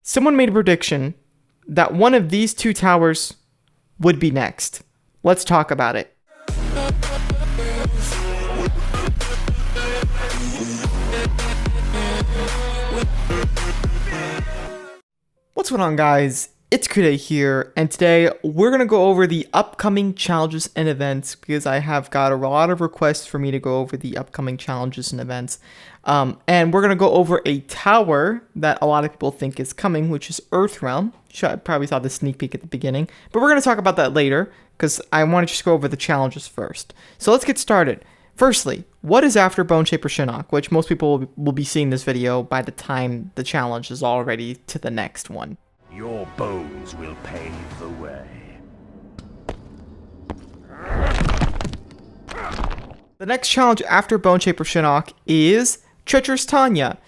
Someone made a prediction that one of these two towers would be next. Let's talk about it. What's going on, guys? It's Kude here, and today we're going to go over the upcoming challenges and events because I have got a lot of requests for me to go over the upcoming challenges and events. And we're going to go over a tower that a lot of people think is coming, which is Earthrealm. I probably saw the sneak peek at the beginning, but we're going to talk about that later because I want to just go over the challenges first. So let's get started. Firstly, what is after Bone Shaper Shinnok, which most people will be seeing this video by the time the challenge is already to the next one. Your bones will pave the way. The next challenge after Bone Shaper Shinnok is Treacherous Tanya.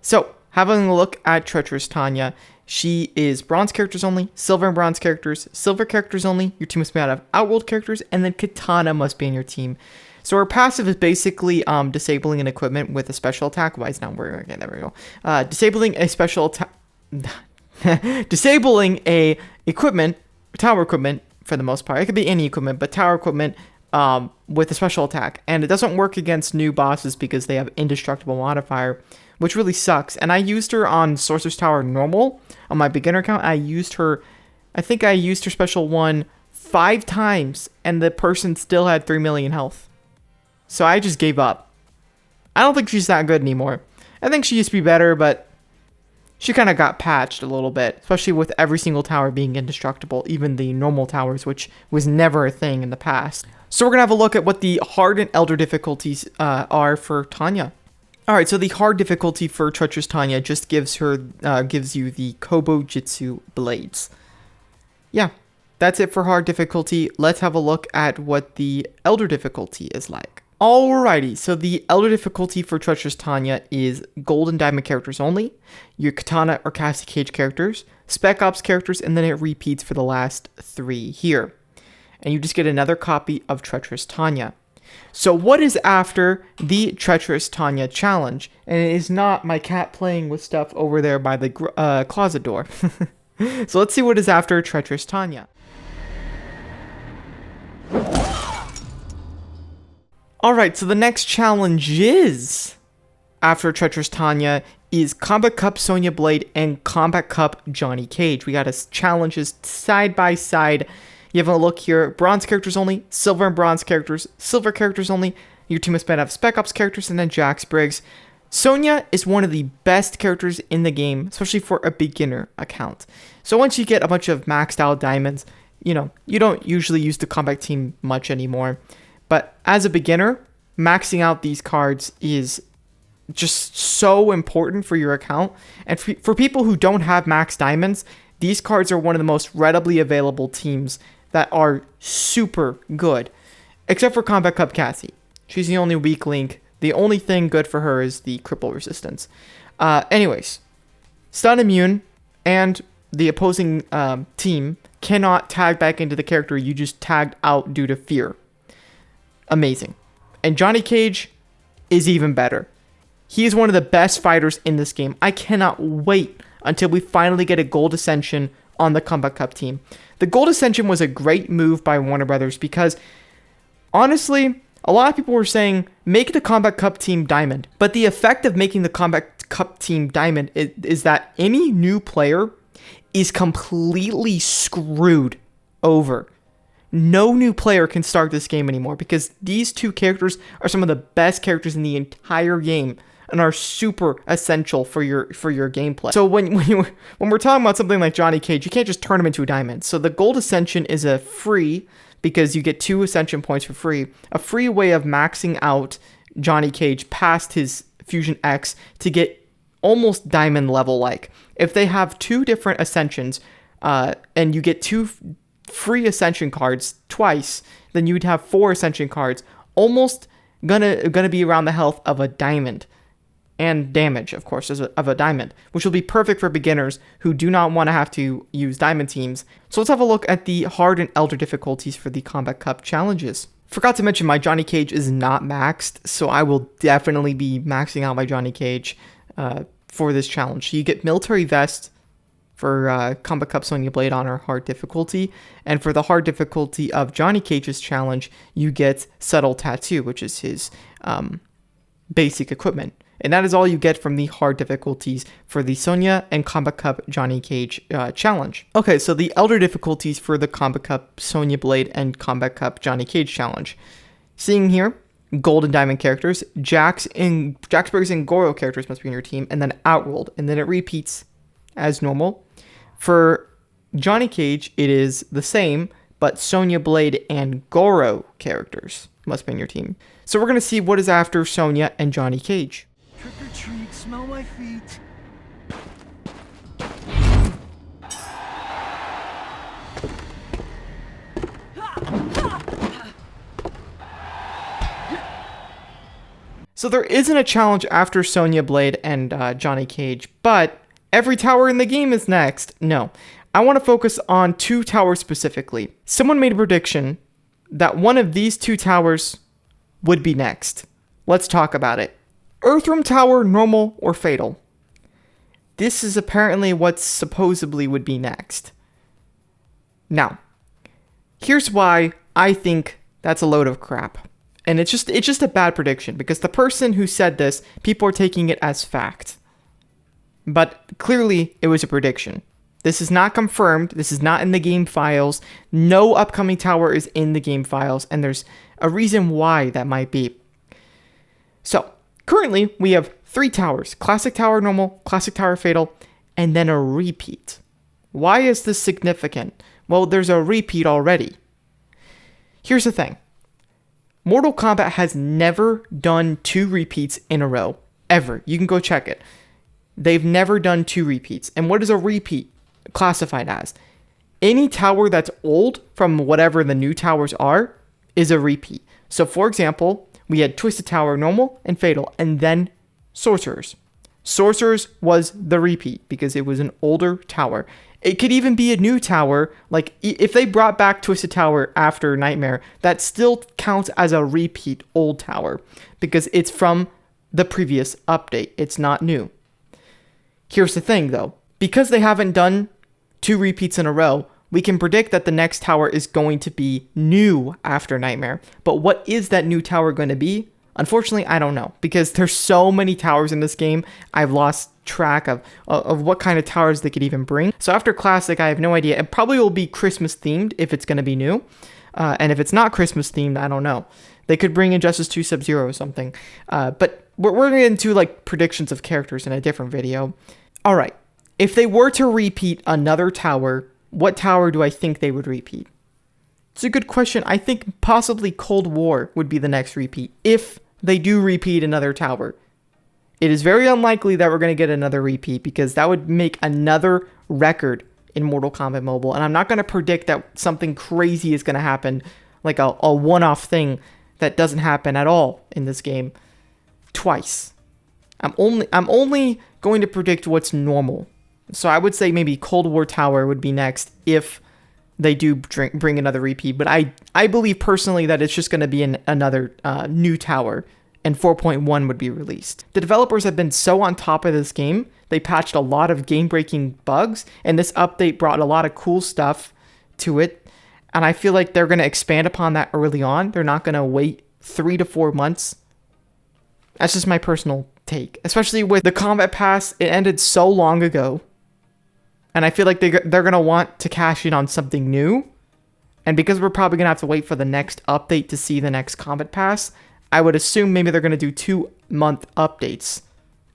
So, having a look at Treacherous Tanya, she is bronze characters only, silver and bronze characters, silver characters only, your team must be out of Outworld characters, and then Katana must be in your team. So her passive is basically disabling an equipment with a special attack. Why is not working? Okay, there we go. Disabling a special attack. Disabling a equipment, tower equipment for the most part. It could be any equipment, but tower equipment with a special attack. And it doesn't work against new bosses because they have indestructible modifier, which really sucks. And I used her on Sorcerer's Tower normal on my beginner account. I think I used her special one 5 times, and the person still had 3 million health. So I just gave up. I don't think she's that good anymore. I think she used to be better, but she kind of got patched a little bit, especially with every single tower being indestructible, even the normal towers, which was never a thing in the past. So we're going to have a look at what the hard and elder difficulties are for Tanya. Alright, so the hard difficulty for Treacherous Tanya just gives you the Kobo Jitsu blades. Yeah, that's it for hard difficulty. Let's have a look at what the elder difficulty is like. Alrighty, so the elder difficulty for Treacherous Tanya is gold and diamond characters only, your Katana or Cassie Cage characters, Spec Ops characters, and then it repeats for the last 3 here. And you just get another copy of Treacherous Tanya. So what is after the Treacherous Tanya challenge? And it is not my cat playing with stuff over there by the closet door. So let's see what is after Treacherous Tanya. Alright, so the next challenge is, after Treacherous Tanya, is Kombat Cup Sonya Blade and Kombat Cup Johnny Cage. We got challenges side by side. You have a look here, bronze characters only, silver and bronze characters, silver characters only, your team must have Spec Ops characters, and then Jax Briggs. Sonya is one of the best characters in the game, especially for a beginner account. So once you get a bunch of maxed out diamonds, you don't usually use the combat team much anymore. But as a beginner, maxing out these cards is just so important for your account. And for people who don't have max diamonds, these cards are one of the most readily available teams that are super good. Except for Kombat Cup Cassie. She's the only weak link. The only thing good for her is the cripple resistance. Anyways, stun immune and the opposing team cannot tag back into the character you just tagged out due to fear. Amazing. And Johnny Cage is even better. He is one of the best fighters in this game. I cannot wait until we finally get a Gold Ascension on the Kombat Cup team. The Gold Ascension was a great move by Warner Brothers because, honestly, a lot of people were saying, make the Kombat Cup team Diamond. But the effect of making the Kombat Cup team Diamond is that any new player is completely screwed over. No new player can start this game anymore because these two characters are some of the best characters in the entire game and are super essential for your gameplay. So when we're talking about something like Johnny Cage, you can't just turn him into a diamond. So the Gold Ascension is a free, because you get 2 Ascension points for free, a free way of maxing out Johnny Cage past his Fusion X to get almost diamond level like. If they have 2 different Ascensions and you get 2 free Ascension cards twice, then you would have 4 Ascension cards, almost gonna be around the health of a diamond, and damage, of course, of a diamond, which will be perfect for beginners who do not want to have to use diamond teams. So let's have a look at the hard and elder difficulties for the Kombat Cup challenges. Forgot to mention my Johnny Cage is not maxed, so I will definitely be maxing out my Johnny Cage for this challenge. So you get military vest for Kombat Cup Sonya Blade on our hard difficulty. And for the hard difficulty of Johnny Cage's challenge, you get Subtle Tattoo, which is his basic equipment. And that is all you get from the hard difficulties for the Sonya and Kombat Cup Johnny Cage challenge. Okay, so the elder difficulties for the Kombat Cup Sonya Blade and Kombat Cup Johnny Cage challenge. Seeing here, gold and diamond characters, Jaxburg's and Goro characters must be in your team, and then Outworld, and then it repeats as normal. For Johnny Cage, it is the same, but Sonya Blade and Goro characters must be in your team. So we're going to see what is after Sonya and Johnny Cage. Trick or treat, smell my feet. So there isn't a challenge after Sonya Blade and Johnny Cage, but every tower in the game is next. No, I want to focus on 2 towers specifically. Someone made a prediction that one of these 2 towers would be next. Let's talk about it. Earthrealm Tower, normal, or fatal? This is apparently what supposedly would be next. Now, here's why I think that's a load of crap. And it's just a bad prediction, because the person who said this, people are taking it as fact. But clearly, it was a prediction. This is not confirmed. This is not in the game files. No upcoming tower is in the game files, and there's a reason why that might be. So, currently, we have 3 towers. Classic Tower Normal, Classic Tower Fatal, and then a repeat. Why is this significant? Well, there's a repeat already. Here's the thing. Mortal Kombat has never done 2 repeats in a row. Ever. You can go check it. They've never done 2 repeats. And what is a repeat classified as? Any tower that's old from whatever the new towers are is a repeat. So, for example, we had Twisted Tower Normal and Fatal, and then Sorcerers. Sorcerers was the repeat because it was an older tower. It could even be a new tower. Like, if they brought back Twisted Tower after Nightmare, that still counts as a repeat old tower because it's from the previous update. It's not new. Here's the thing, though. Because they haven't done 2 repeats in a row, we can predict that the next tower is going to be new after Nightmare. But what is that new tower going to be? Unfortunately, I don't know, because there's so many towers in this game, I've lost track of what kind of towers they could even bring. So after Classic, I have no idea. It probably will be Christmas themed if it's going to be new. And if it's not Christmas themed, I don't know. They could bring Injustice 2 Sub-Zero or something. But we're going to get into like predictions of characters in a different video. All right. If they were to repeat another tower, what tower do I think they would repeat? It's a good question. I think possibly Cold War would be the next repeat, if they do repeat another tower. It is very unlikely that we're going to get another repeat, because that would make another record in Mortal Kombat Mobile, and I'm not going to predict that something crazy is going to happen, like a one-off thing that doesn't happen at all in this game twice. I'm only going to predict what's normal. So I would say maybe Cold War Tower would be next if they do bring another repeat. But I believe personally that it's just going to be another new tower, and 4.1 would be released. The developers have been so on top of this game. They patched a lot of game-breaking bugs, and this update brought a lot of cool stuff to it. And I feel like they're going to expand upon that early on. They're not going to wait 3 to 4 months. That's just my personal take. Especially with the Combat Pass, it ended so long ago. And I feel like they're going to want to cash in on something new. And because we're probably going to have to wait for the next update to see the next Combat Pass, I would assume maybe they're going to do 2-month updates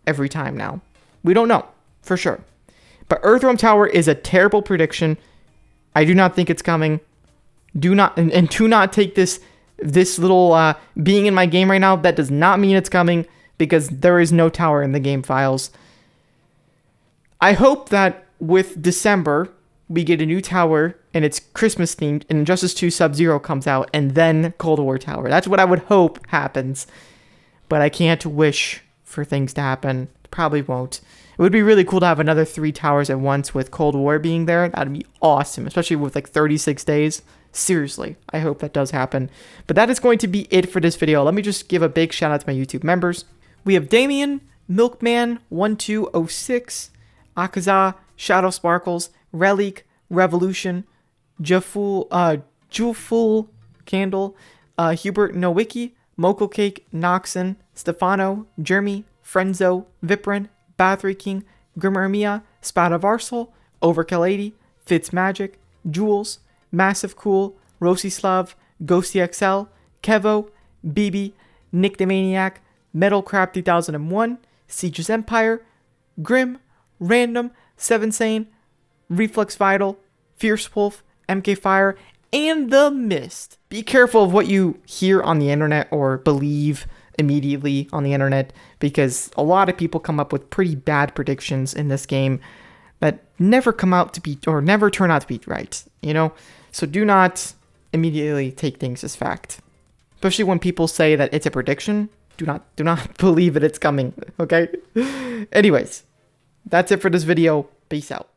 every time now. We don't know for sure. But Earthrealm Tower is a terrible prediction. I do not think it's coming. Do not take this little being in my game right now. That does not mean it's coming, because there is no tower in the game files. I hope that with December, we get a new tower and it's Christmas themed, and Injustice 2 Sub-Zero comes out, and then Cold War Tower. That's what I would hope happens. But I can't wish for things to happen. Probably won't. It would be really cool to have another 3 towers at once with Cold War being there. That'd be awesome, especially with like 36 days. Seriously, I hope that does happen. But that is going to be it for this video. Let me just give a big shout out to my YouTube members. We have Damien, Milkman1206, Akaza, Shadow Sparkles, Relic, Revolution, Jewful Candle, Hubert Nowicki, Moko Cake, Noxon, Stefano, Jeremy, Frenzo, Viprin, Bathory King, Grimmermia, Spadavarsul, Overkill 80, Fitzmagic, Jules, Massive Cool, Rosislav, Ghosty XL, Kevo, BB, Nick the Maniac, Metal Crab 2001, Siege's Empire, Grim, Random, Seven Sane, Reflex Vital, Fierce Wolf, MK Fire, and The Mist. Be careful of what you hear on the internet or believe immediately on the internet, because a lot of people come up with pretty bad predictions in this game that never come out to be, or never turn out to be right, you know? So do not immediately take things as fact. Especially when people say that it's a prediction, do not believe that it's coming, okay? Anyways, that's it for this video. Peace out.